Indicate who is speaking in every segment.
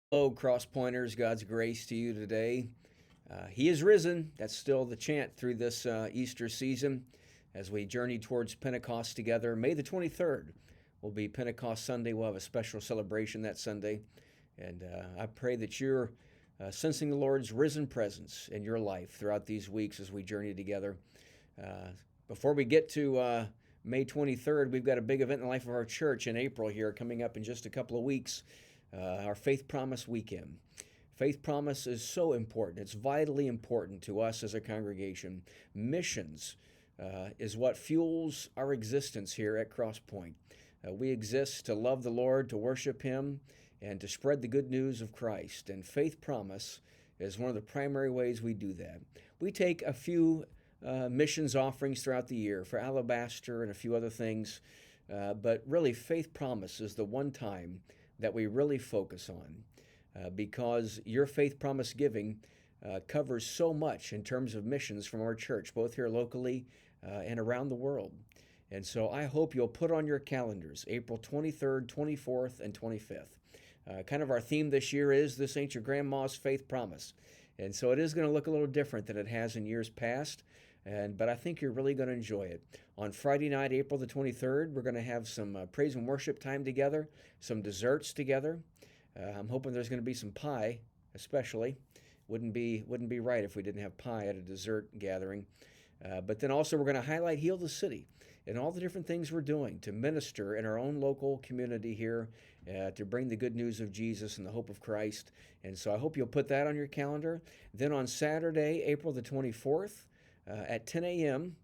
Speaker 1: Hello, Cross Pointers. God's grace to you today. He is risen. That's still the chant through this Easter season as we journey towards Pentecost together. May the 23rd will be Pentecost Sunday. We'll have a special celebration that Sunday. And I pray that you're sensing the Lord's risen presence in your life throughout these weeks as we journey together. Uh, Before we get to May 23rd, we've got a big event in the life of our church in April here coming up in just a couple of weeks. Our Faith Promise Weekend. Faith Promise is so important. It's vitally important to us as a congregation. Missions is what fuels our existence here at Cross Point. We exist to love the Lord, to worship Him, and to spread the good news of Christ. And Faith Promise is one of the primary ways we do that. We take a few missions offerings throughout the year for Alabaster and a few other things, but really Faith Promise is the one time that we really focus on because your Faith Promise giving covers so much in terms of missions from our church, both here locally and around the world. And so I hope you'll put on your calendars April 23rd, 24th, and 25th. Kind of our theme this year is This Ain't Your Grandma's Faith Promise. And so it is going to look a little different than it has in years past. But I think you're really going to enjoy it. On Friday night, April the 23rd, we're going to have some praise and worship time together, some desserts together. I'm hoping there's going to be some pie, especially. Wouldn't be right if we didn't have pie at a dessert gathering. But then also we're going to highlight Heal the City and all the different things we're doing to minister in our own local community here, to bring the good news of Jesus and the hope of Christ. And so I hope you'll put that on your calendar. Then on Saturday, April the 24th, at 10 a.m.,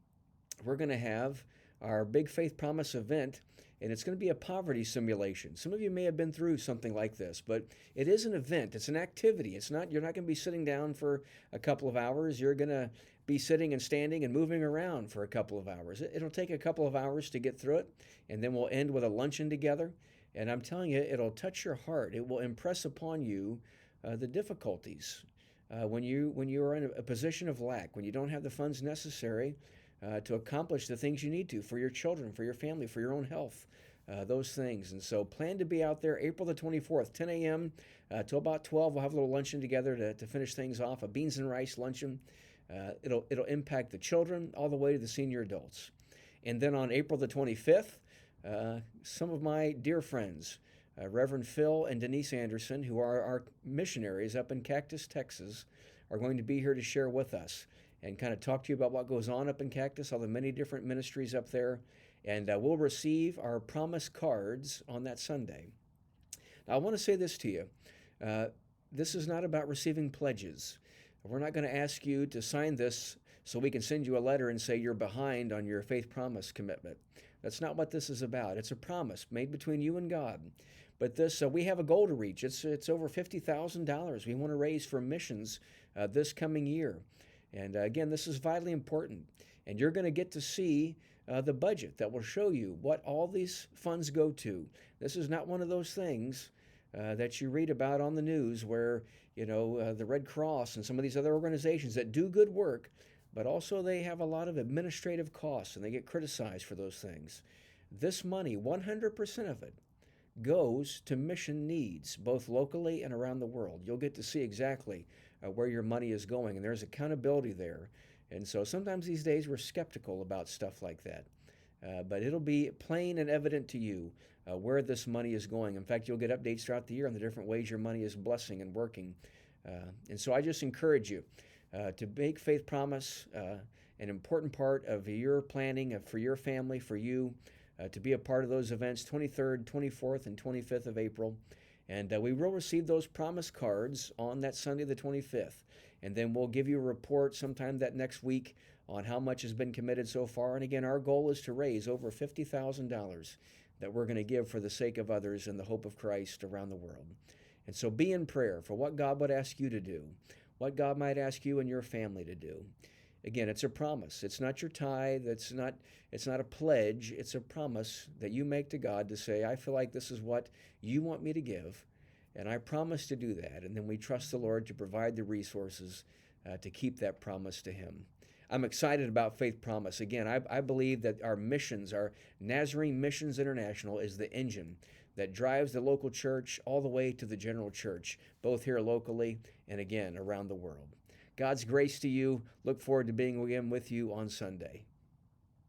Speaker 1: we're going to have our Big Faith Promise event, and it's going to be a poverty simulation. Some of you may have been through something like this, but it is an event. It's an activity. You're not going to be sitting down for a couple of hours. You're going to be sitting and standing and moving around for a couple of hours. It'll take a couple of hours to get through it, and then we'll end with a luncheon together. And I'm telling you, it'll touch your heart. It will impress upon you the difficulties when you are in a position of lack, when you don't have the funds necessary to accomplish the things you need to for your children, for your family, for your own health, those things. And so plan to be out there April the 24th, 10 a.m. Till about 12. We'll have a little luncheon together to finish things off, a beans and rice luncheon. It'll impact the children all the way to the senior adults. And then on April the 25th, some of my dear friends, Reverend Phil and Denise Anderson, who are our missionaries up in Cactus, Texas, are going to be here to share with us and kind of talk to you about what goes on up in Cactus, all the many different ministries up there. And we'll receive our promise cards on that Sunday. Now, I want to say this to you. This is not about receiving pledges. We're not going to ask you to sign this so we can send you a letter and say you're behind on your faith promise commitment. That's not what this is about. It's a promise made between you and God. But we have a goal to reach. It's over $50,000 we want to raise for missions this coming year. And again, this is vitally important. And you're going to get to see the budget that will show you what all these funds go to. This is not one of those things that you read about on the news where, the Red Cross and some of these other organizations that do good work, but also they have a lot of administrative costs and they get criticized for those things. This money, 100% of it, goes to mission needs, both locally and around the world. You'll get to see exactly where your money is going, and there's accountability there. And so sometimes these days we're skeptical about stuff like that. But it'll be plain and evident to you where this money is going. In fact, you'll get updates throughout the year on the different ways your money is blessing and working. And so I just encourage you to make Faith Promise an important part of your planning for your family, for you, to be a part of those events, 23rd, 24th, and 25th of April. And we will receive those promise cards on that Sunday the 25th. And then we'll give you a report sometime that next week on how much has been committed so far. And again, our goal is to raise over $50,000 that we're going to give for the sake of others and the hope of Christ around the world. And so be in prayer for what God would ask you to do, what God might ask you and your family to do. Again, it's a promise. It's not your tithe. It's not a pledge. It's a promise that you make to God to say, I feel like this is what you want me to give, and I promise to do that. And then we trust the Lord to provide the resources to keep that promise to Him. I'm excited about Faith Promise. Again, I believe that our missions, our Nazarene Missions International, is the engine that drives the local church all the way to the general church, both here locally and again around the world. God's grace to you. Look forward to being again with you on Sunday.